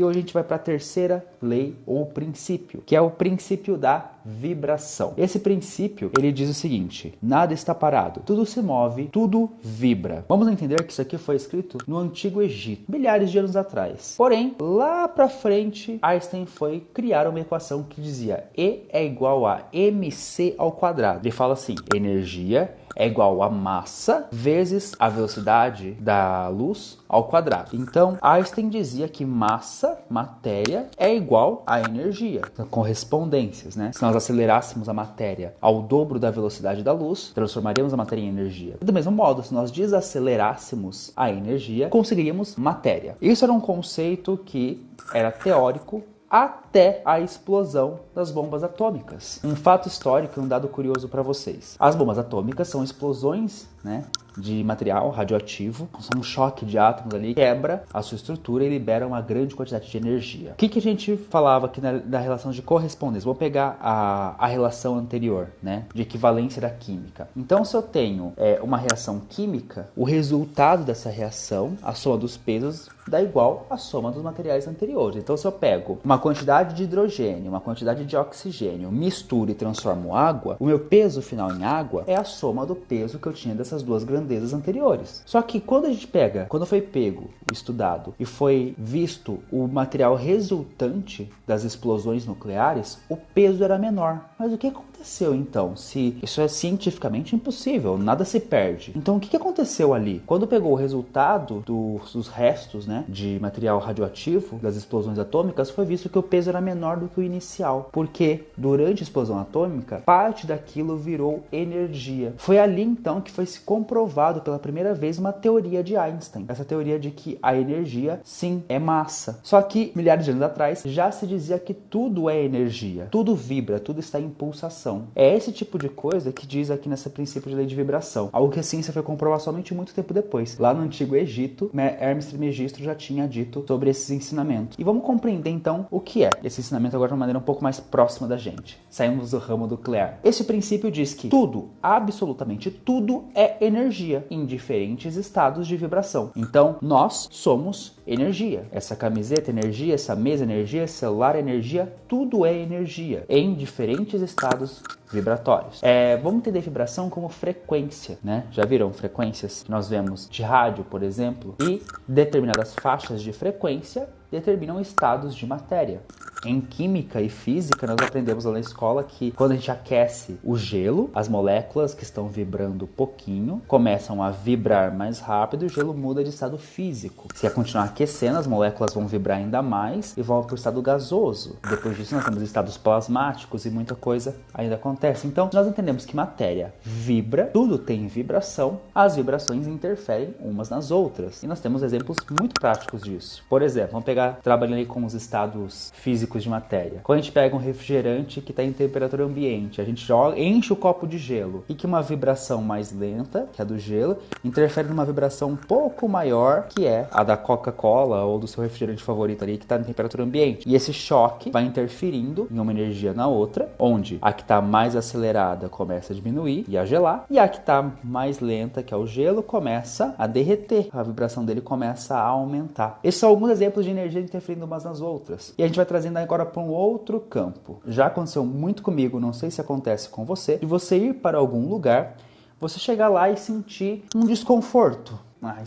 E hoje a gente vai para a terceira lei ou princípio, que é o princípio da vibração. Esse princípio, ele diz o seguinte: nada está parado, tudo se move, tudo vibra. Vamos entender que isso aqui foi escrito no Antigo Egito, milhares de anos atrás. Porém, lá para frente, Einstein foi criar uma equação que dizia E é igual a mc ao quadrado. Ele fala assim: energia é igual a massa vezes a velocidade da luz ao quadrado. Então, Einstein dizia que massa, matéria, é igual a energia. Então, correspondências, né? Se nós acelerássemos a matéria ao dobro da velocidade da luz, transformaríamos a matéria em energia. Do mesmo modo, se nós desacelerássemos a energia, conseguiríamos matéria. Isso era um conceito que era teórico até a explosão das bombas atômicas. Um fato histórico e um dado curioso para vocês. As bombas atômicas são explosões, né, de material radioativo, são um choque de átomos ali, quebra a sua estrutura e libera uma grande quantidade de energia. O que a gente falava aqui na relação de correspondência? Vou pegar a relação anterior, né, de equivalência da química. Então, se eu tenho uma reação química, o resultado dessa reação, a soma dos pesos, dá igual à soma dos materiais anteriores. Então, se eu pego uma quantidade de hidrogênio, uma quantidade de oxigênio, misturo e transformo água, o meu peso final em água é a soma do peso que eu tinha dessas duas grandezas anteriores. Só que quando foi pego, estudado e foi visto o material resultante das explosões nucleares, o peso era menor. Mas o que aconteceu então? Se isso é cientificamente impossível, nada se perde. Então o que aconteceu ali? Quando pegou o resultado dos restos, né, de material radioativo das explosões atômicas, foi visto que o peso era menor do que o inicial, porque durante a explosão atômica, parte daquilo virou energia. Foi ali então que foi se comprovado pela primeira vez uma teoria de Einstein. Essa teoria de que a energia, sim, é massa. Só que milhares de anos atrás já se dizia que tudo é energia, tudo vibra, tudo está em pulsação. É esse tipo de coisa que diz aqui nesse princípio de lei de vibração. Algo que a ciência foi comprovar somente muito tempo depois. Lá no Antigo Egito, Hermes Trismegisto já tinha dito sobre esses ensinamentos. E vamos compreender então o que é esse ensinamento agora de uma maneira um pouco mais próxima da gente. Saímos do ramo nuclear. Esse princípio diz que tudo, absolutamente tudo, é energia em diferentes estados de vibração. Então, nós somos energia. Essa camiseta é energia, essa mesa é energia, esse celular é energia, tudo é energia em diferentes estados vibratórios. Vamos entender vibração como frequência, né? Já viram frequências que nós vemos de rádio, por exemplo, e determinadas faixas de frequência determinam estados de matéria. Em química e física, nós aprendemos lá na escola que quando a gente aquece o gelo, as moléculas que estão vibrando pouquinho começam a vibrar mais rápido e o gelo muda de estado físico. Se continuar aquecendo, as moléculas vão vibrar ainda mais e vão para o estado gasoso. Depois disso, nós temos estados plasmáticos e muita coisa ainda acontece. Então, nós entendemos que matéria vibra, tudo tem vibração, as vibrações interferem umas nas outras. E nós temos exemplos muito práticos disso. Por exemplo, vamos pegar, trabalhando aí com os estados físicos de matéria. Quando a gente pega um refrigerante que está em temperatura ambiente, a gente enche o copo de gelo e que uma vibração mais lenta, que é a do gelo, interfere numa vibração um pouco maior, que é a da Coca-Cola ou do seu refrigerante favorito ali, que está em temperatura ambiente. E esse choque vai interferindo em uma energia na outra, onde a que está mais acelerada começa a diminuir e a gelar, e a que está mais lenta, que é o gelo, começa a derreter. A vibração dele começa a aumentar. Esses são alguns exemplos de energia interferindo umas nas outras. E a gente vai trazendo agora para um outro campo. Já aconteceu muito comigo, não sei se acontece com você, de você ir para algum lugar, você chegar lá e sentir um desconforto.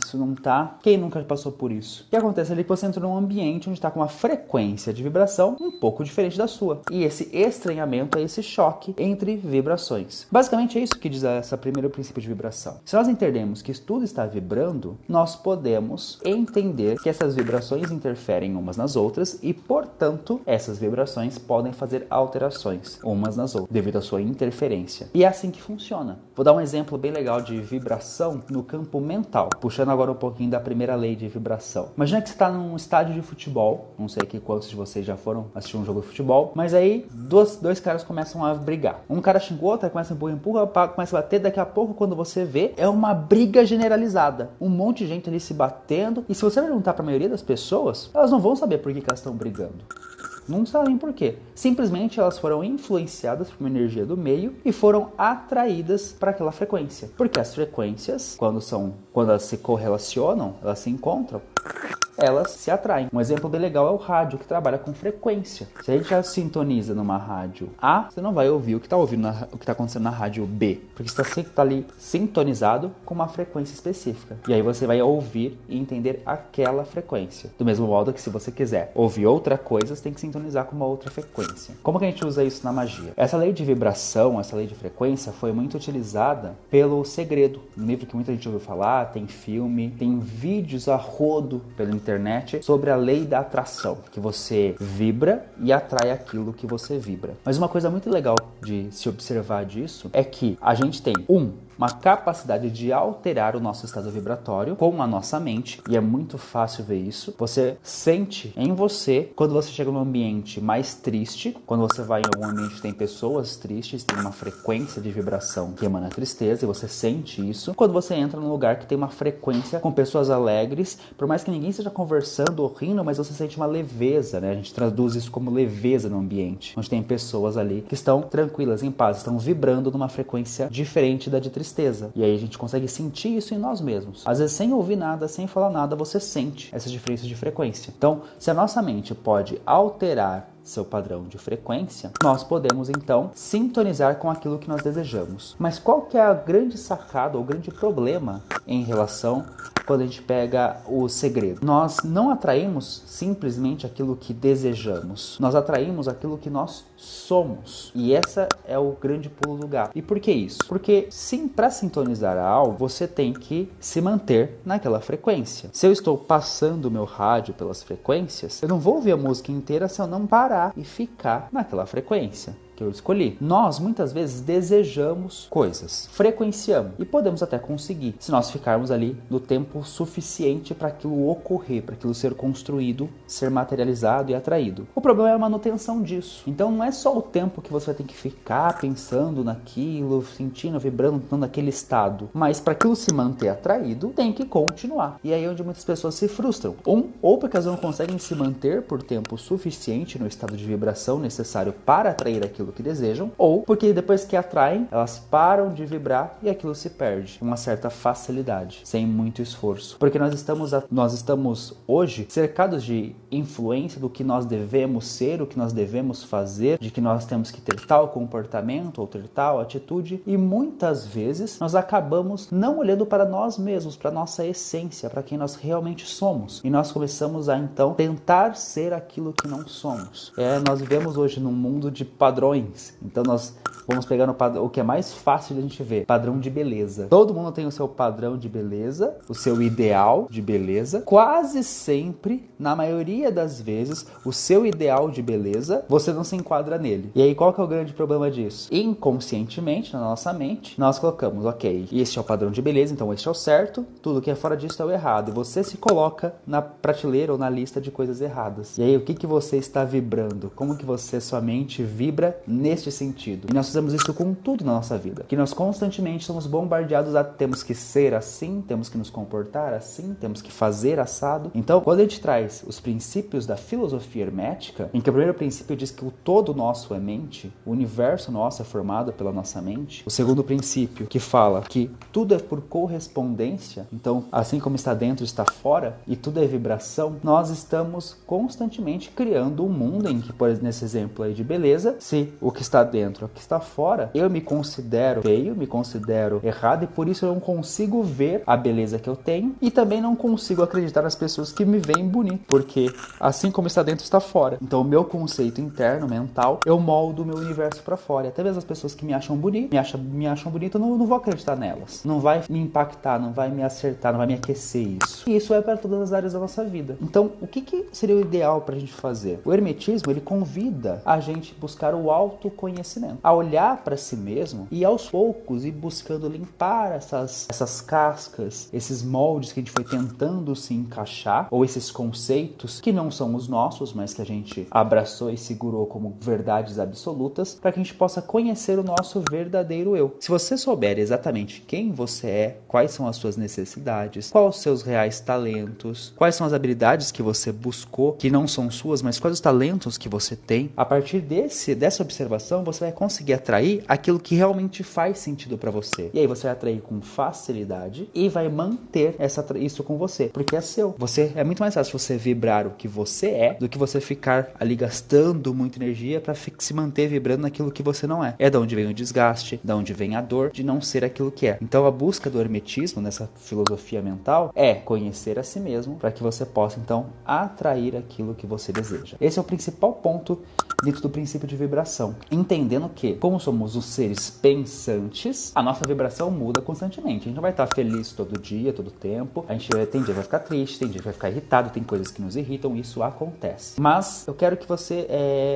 Isso não tá. Quem nunca passou por isso? O que acontece ali é que você entra num ambiente onde está com uma frequência de vibração um pouco diferente da sua. E esse estranhamento é esse choque entre vibrações. Basicamente é isso que diz esse primeiro princípio de vibração. Se nós entendemos que tudo está vibrando, nós podemos entender que essas vibrações interferem umas nas outras e, portanto, essas vibrações podem fazer alterações umas nas outras devido à sua interferência. E é assim que funciona. Vou dar um exemplo bem legal de vibração no campo mental. Puxando agora um pouquinho da primeira lei de vibração. Imagina que você está num estádio de futebol, não sei aqui quantos de vocês já foram assistir um jogo de futebol, mas aí dois caras começam a brigar. Um cara xinga o outro, começa a empurra, começa a bater, daqui a pouco quando você vê, é uma briga generalizada. Um monte de gente ali se batendo, e se você perguntar para a maioria das pessoas, elas não vão saber por que elas estão brigando. Não sabem por quê. Simplesmente elas foram influenciadas por uma energia do meio e foram atraídas para aquela frequência. Porque as frequências, quando elas se correlacionam, elas se encontram, elas se atraem. Um exemplo bem legal é o rádio, que trabalha com frequência. Se a gente já sintoniza numa rádio A, você não vai ouvir o que está ouvindo, o que está acontecendo na rádio B, porque você está ali sintonizado com uma frequência específica. E aí você vai ouvir e entender aquela frequência. Do mesmo modo que se você quiser ouvir outra coisa, você tem que sintonizar com uma outra frequência. Como que a gente usa isso na magia? Essa lei de vibração, essa lei de frequência foi muito utilizada pelo Segredo, um livro que muita gente ouviu falar, tem filme, tem vídeos a rodo pela internet sobre a lei da atração, que você vibra e atrai aquilo que você vibra. Mas uma coisa muito legal de se observar disso é que a gente tem uma capacidade de alterar o nosso estado vibratório com a nossa mente, e é muito fácil ver isso. Você sente em você quando você chega num ambiente mais triste, quando você vai em algum ambiente que tem pessoas tristes, tem uma frequência de vibração que emana tristeza, e você sente isso. Quando você entra num lugar que tem uma frequência com pessoas alegres, por mais que ninguém esteja conversando ou rindo, mas você sente uma leveza, né? A gente traduz isso como leveza no ambiente, onde tem pessoas ali que estão tranquilas, em paz, estão vibrando numa frequência diferente da de tristeza. E aí a gente consegue sentir isso em nós mesmos. Às vezes, sem ouvir nada, sem falar nada, você sente essas diferenças de frequência. Então, se a nossa mente pode alterar seu padrão de frequência, nós podemos então sintonizar com aquilo que nós desejamos. Mas qual que é a grande sacada ou o grande problema em relação quando a gente pega o segredo? Nós não atraímos simplesmente aquilo que desejamos, nós atraímos aquilo que nós somos. E essa é o grande pulo do gato. E por que isso? Porque sim, para sintonizar algo, você tem que se manter naquela frequência. Se eu estou passando o meu rádio pelas frequências, eu não vou ouvir a música inteira se eu não parar e ficar naquela frequência que eu escolhi. Nós, muitas vezes, desejamos coisas, frequenciamos, e podemos até conseguir, se nós ficarmos ali no tempo suficiente para aquilo ocorrer, para aquilo ser construído, ser materializado e atraído. O problema é a manutenção disso. Então, não é só o tempo que você vai ter que ficar pensando naquilo, sentindo, vibrando, naquele estado, mas para aquilo se manter atraído, tem que continuar. E aí é onde muitas pessoas se frustram. Ou porque elas não conseguem se manter por tempo suficiente no estado de vibração necessário para atrair aquilo que desejam, ou porque depois que atraem, elas param de vibrar e aquilo se perde com uma certa facilidade, sem muito esforço. Porque nós estamos hoje cercados de influência do que nós devemos ser, o que nós devemos fazer, de que nós temos que ter tal comportamento ou ter tal atitude, e muitas vezes nós acabamos não olhando para nós mesmos, para nossa essência, para quem nós realmente somos, e nós começamos a então tentar ser aquilo que não somos. Nós vivemos hoje num mundo de padrões. Então nós vamos pegar o que é mais fácil de a gente ver, padrão de beleza. Todo mundo tem o seu padrão de beleza, o seu ideal de beleza. Quase sempre, na maioria das vezes, o seu ideal de beleza, você não se enquadra nele. E aí qual que é o grande problema disso? Inconscientemente, na nossa mente, nós colocamos, ok, este é o padrão de beleza, então este é o certo, tudo que é fora disso é o errado. E você se coloca na prateleira ou na lista de coisas erradas. E aí o que você está vibrando? Como que sua mente vibra neste sentido? E nós fazemos isso com tudo na nossa vida, que nós constantemente somos bombardeados a temos que ser assim, temos que nos comportar assim, temos que fazer assado. Então, quando a gente traz os princípios da filosofia hermética, em que o primeiro princípio diz que o todo nosso é mente, o universo nosso é formado pela nossa mente. O segundo princípio, que fala que tudo é por correspondência, então, assim como está dentro, está fora, e tudo é vibração, nós estamos constantemente criando um mundo em que, por exemplo, nesse exemplo aí de beleza, se o que está dentro é o que está fora, eu me considero feio, me considero errado, e por isso eu não consigo ver a beleza que eu tenho, e também não consigo acreditar nas pessoas que me veem bonito, porque assim como está dentro, está fora. Então o meu conceito interno, mental, eu moldo o meu universo para fora. E até mesmo as pessoas que me acham bonito, me acham bonito, eu não vou acreditar nelas. Não vai me impactar, não vai me acertar, não vai me aquecer isso. E isso é para todas as áreas da nossa vida. Então, o que seria o ideal para a gente fazer? O hermetismo, ele convida a gente buscar o autoconhecimento, a olhar para si mesmo e aos poucos ir buscando limpar essas cascas, esses moldes que a gente foi tentando se encaixar, ou esses conceitos que não são os nossos, mas que a gente abraçou e segurou como verdades absolutas, para que a gente possa conhecer o nosso verdadeiro eu. Se você souber exatamente quem você é, quais são as suas necessidades, quais os seus reais talentos, quais são as habilidades que você buscou, que não são suas, mas quais os talentos que você tem, a partir dessa observação, você vai conseguir atrair aquilo que realmente faz sentido para você. E aí você vai atrair com facilidade e vai manter isso com você, porque é seu. É muito mais fácil você vibrar o que você é do que você ficar ali gastando muita energia para se manter vibrando naquilo que você não é. É da onde vem o desgaste, da onde vem a dor de não ser aquilo que é. Então a busca do hermetismo nessa filosofia mental é conhecer a si mesmo para que você possa então atrair aquilo que você deseja. Esse é o principal ponto dentro do princípio de vibração. Entendendo que, como somos os seres pensantes, a nossa vibração muda constantemente. A gente não vai estar feliz todo dia, todo tempo. A gente tem dia que vai ficar triste, tem dia que vai ficar irritado, tem coisas que nos irritam, isso acontece. Mas eu quero que você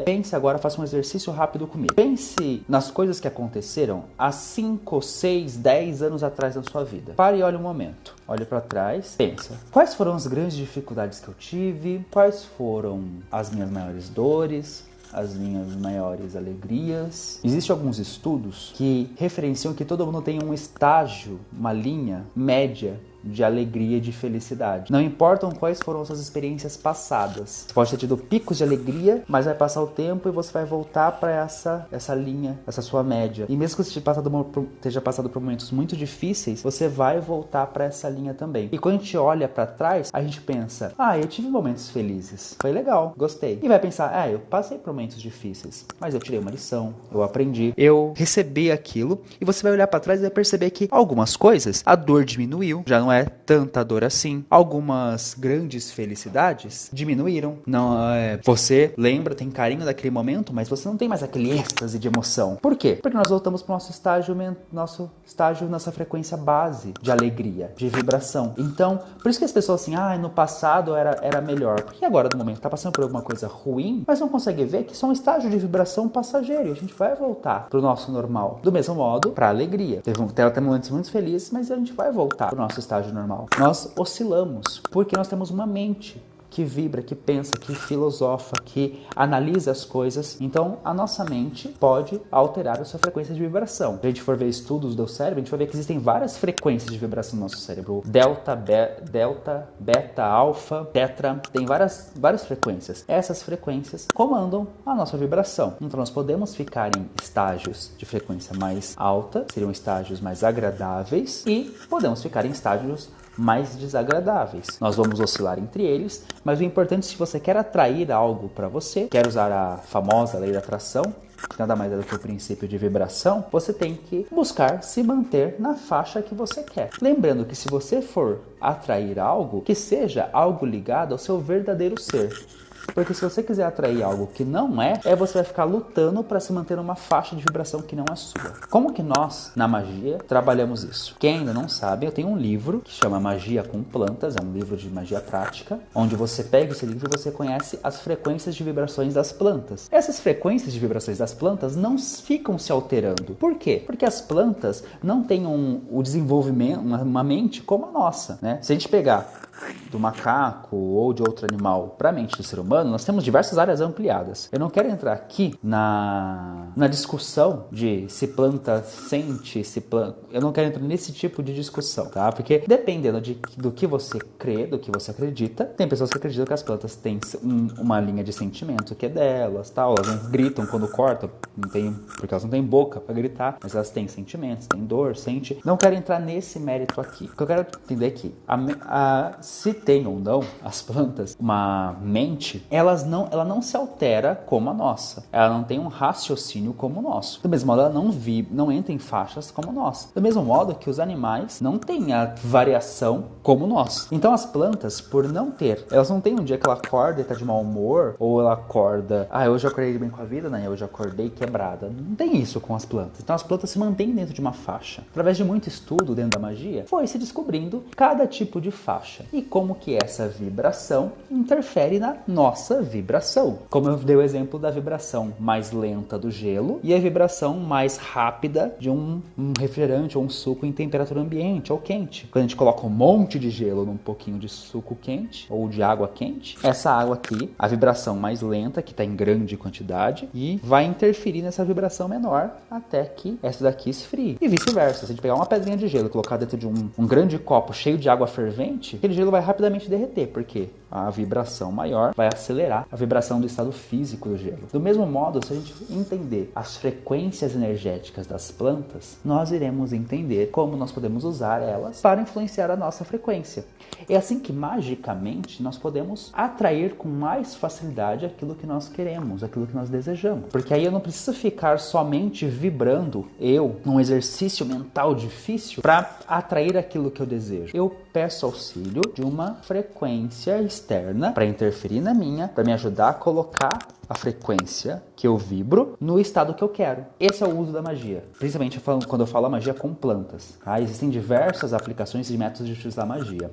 pense agora, faça um exercício rápido comigo. Pense nas coisas que aconteceram há 5, 6, 10 anos atrás na sua vida. Pare e olhe um momento. Olhe para trás, pensa. Quais foram as grandes dificuldades que eu tive? Quais foram as minhas maiores dores? As minhas maiores alegrias? Existem alguns estudos que referenciam que todo mundo tem um estágio, uma linha média de alegria e de felicidade. Não importam quais foram suas experiências passadas. Você pode ter tido picos de alegria, mas vai passar o tempo e você vai voltar para essa linha, essa sua média. E mesmo que você esteja passado por momentos muito difíceis, você vai voltar para essa linha também. E quando a gente olha para trás, a gente pensa, eu tive momentos felizes, foi legal, gostei. E vai pensar, eu passei por momentos difíceis, mas eu tirei uma lição, eu aprendi, eu recebi aquilo. E você vai olhar para trás e vai perceber que algumas coisas, a dor diminuiu, já não é tanta dor assim. Algumas grandes felicidades diminuíram. Não, você lembra, tem carinho daquele momento, mas você não tem mais aquele êxtase de emoção. Por quê? Porque nós voltamos para o nosso estágio, nossa frequência base de alegria, de vibração. Então, por isso que as pessoas assim, no passado era melhor. Porque agora, no momento, está passando por alguma coisa ruim, mas não consegue ver que isso é um estágio de vibração passageiro e a gente vai voltar para o nosso normal. Do mesmo modo, para a alegria. Teve momentos muito felizes, mas a gente vai voltar para o nosso estágio normal. Nós oscilamos porque nós temos uma mente que vibra, que pensa, que filosofa, que analisa as coisas. Então, a nossa mente pode alterar a sua frequência de vibração. Se a gente for ver estudos do cérebro, a gente vai ver que existem várias frequências de vibração no nosso cérebro. Delta, beta, alfa, tetra, tem várias frequências. Essas frequências comandam a nossa vibração. Então, nós podemos ficar em estágios de frequência mais alta, seriam estágios mais agradáveis, e podemos ficar em estágios mais desagradáveis. Nós vamos oscilar entre eles, mas o importante, se você quer atrair algo para você, quer usar a famosa lei da atração, que nada mais é do que o princípio de vibração, você tem que buscar se manter na faixa que você quer. Lembrando que se você for atrair algo, que seja algo ligado ao seu verdadeiro ser. Porque se você quiser atrair algo que não é, você vai ficar lutando para se manter numa faixa de vibração que não é sua. Como que nós, na magia, trabalhamos isso? Quem ainda não sabe, eu tenho um livro que chama Magia com Plantas, é um livro de magia prática, onde você pega esse livro e você conhece as frequências de vibrações das plantas. Essas frequências de vibrações das plantas não ficam se alterando. Por quê? Porque as plantas não têm o desenvolvimento, uma mente como a nossa, né? Se a gente pegar do macaco ou de outro animal para a mente do ser humano, nós temos diversas áreas ampliadas. Eu não quero entrar aqui na discussão de se planta sente, eu não quero entrar nesse tipo de discussão, tá? Porque dependendo do que você crê, do que você acredita, tem pessoas que acreditam que as plantas têm uma linha de sentimento que é delas, tal. Elas não gritam quando cortam, porque elas não têm boca para gritar, mas elas têm sentimentos, têm dor, sente. Não quero entrar nesse mérito aqui. O que eu quero entender aqui, se tem ou não as plantas uma mente, ela não se altera como a nossa. Ela não tem um raciocínio como o nosso. Do mesmo modo, ela não entra em faixas como nós. Do mesmo modo que os animais não têm a variação como nós. Então as plantas, por não ter, elas não têm um dia que ela acorda e tá de mau humor, ou ela acorda, hoje eu acordei bem com a vida, né? Hoje eu acordei quebrada. Não tem isso com as plantas. Então as plantas se mantêm dentro de uma faixa. Através de muito estudo dentro da magia, foi se descobrindo cada tipo de faixa. E como que essa vibração interfere na nossa vibração. Como eu dei o exemplo da vibração mais lenta do gelo e a vibração mais rápida de um refrigerante ou um suco em temperatura ambiente ou quente. Quando a gente coloca um monte de gelo num pouquinho de suco quente ou de água quente, essa água aqui, a vibração mais lenta, que está em grande quantidade, e vai interferir nessa vibração menor até que essa daqui esfrie. E vice-versa. Se a gente pegar uma pedrinha de gelo e colocar dentro de um grande copo cheio de água fervente, aquele gelo vai rapidamente derreter. Por quê? a vibração maior vai acelerar a vibração do estado físico do gelo. Do mesmo modo, se a gente entender as frequências energéticas das plantas, nós iremos entender como nós podemos usar elas para influenciar a nossa frequência. É assim que, magicamente, nós podemos atrair com mais facilidade aquilo que nós queremos, aquilo que nós desejamos. Porque aí eu não preciso ficar somente vibrando, num exercício mental difícil, para atrair aquilo que eu desejo. Eu peço auxílio de uma frequência externa para interferir na minha, para me ajudar a colocar a frequência que eu vibro no estado que eu quero. Esse é o uso da magia. Principalmente quando eu falo a magia com plantas. Tá? Existem diversas aplicações e métodos de utilizar magia.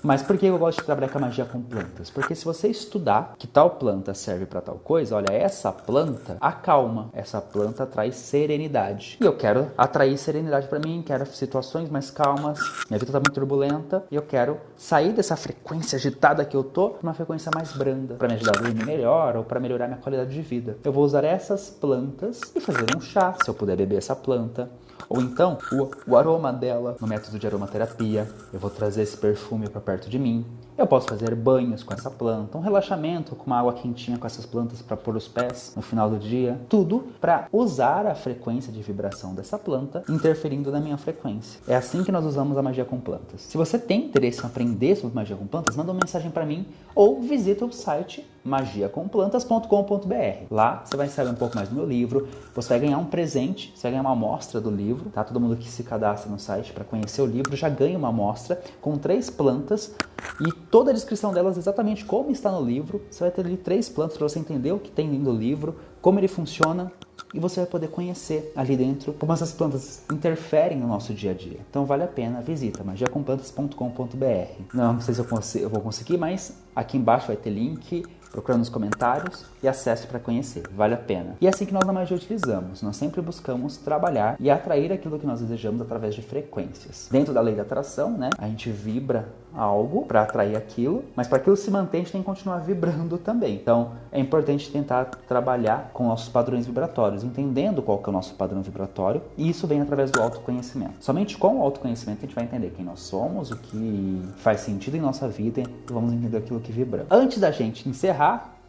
Mas por que eu gosto de trabalhar com a magia com plantas? Porque se você estudar que tal planta serve para tal coisa, olha, essa planta acalma, essa planta traz serenidade. E eu quero atrair serenidade para mim, quero situações mais calmas, minha vida está muito turbulenta e eu quero sair dessa frequência agitada que eu tô para uma frequência mais branda, para me ajudar a dormir melhor ou para melhorar minha qualidade de vida. Eu vou usar essas plantas e fazer um chá, se eu puder beber essa planta. Ou então, o aroma dela, no método de aromaterapia, eu vou trazer esse perfume para perto de mim. Eu posso fazer banhos com essa planta, um relaxamento com uma água quentinha com essas plantas para pôr os pés no final do dia. Tudo para usar a frequência de vibração dessa planta, interferindo na minha frequência. É assim que nós usamos a magia com plantas. Se você tem interesse em aprender sobre magia com plantas, manda uma mensagem para mim ou visita o site magiacomplantas.com.br. Lá você vai saber um pouco mais do meu livro, você vai ganhar um presente, você vai ganhar uma amostra do livro, tá? Todo mundo que se cadastra no site para conhecer o livro já ganha uma amostra com 3 plantas e toda a descrição delas exatamente como está no livro. Você vai ter ali 3 plantas para você entender o que tem dentro do livro, como ele funciona, e você vai poder conhecer ali dentro como essas plantas interferem no nosso dia a dia. Então vale a pena, visita magiacomplantas.com.br. Não sei se eu vou conseguir, mas aqui embaixo vai ter link, procura nos comentários e acesse para conhecer, vale a pena. E é assim que nós na magia utilizamos, nós sempre buscamos trabalhar e atrair aquilo que nós desejamos através de frequências. Dentro da lei da atração, né, a gente vibra algo para atrair aquilo, mas para aquilo se manter a gente tem que continuar vibrando também. Então é importante tentar trabalhar com nossos padrões vibratórios, entendendo qual que é o nosso padrão vibratório, e isso vem através do autoconhecimento. Somente com o autoconhecimento a gente vai entender quem nós somos, o que faz sentido em nossa vida e vamos entender aquilo que vibramos. Antes da gente encerrar,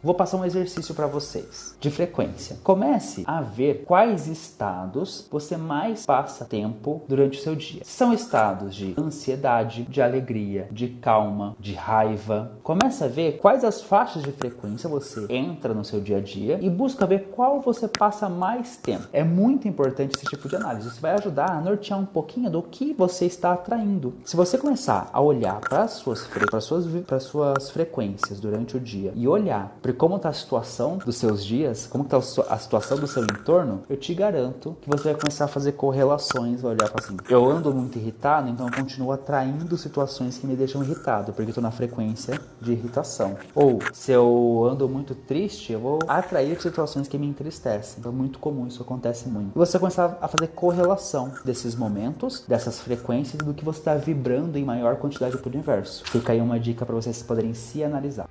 vou passar um exercício para vocês de frequência. Comece a ver quais estados você mais passa tempo durante o seu dia. São estados de ansiedade, de alegria, de calma, de raiva. Comece a ver quais as faixas de frequência você entra no seu dia a dia e busca ver qual você passa mais tempo. É muito importante esse tipo de análise. Isso vai ajudar a nortear um pouquinho do que você está atraindo. Se você começar a olhar para as suas frequências durante o dia e olhar como está a situação dos seus dias, como está a situação do seu entorno, eu te garanto que você vai começar a fazer correlações, vai olhar para assim, eu ando muito irritado, então eu continuo atraindo situações que me deixam irritado, porque eu estou na frequência de irritação. Ou, se eu ando muito triste, eu vou atrair situações que me entristecem. Então é muito comum, isso acontece muito. E você começar a fazer correlação desses momentos, dessas frequências, do que você está vibrando em maior quantidade para o universo. Fica aí uma dica para vocês poderem se analisar.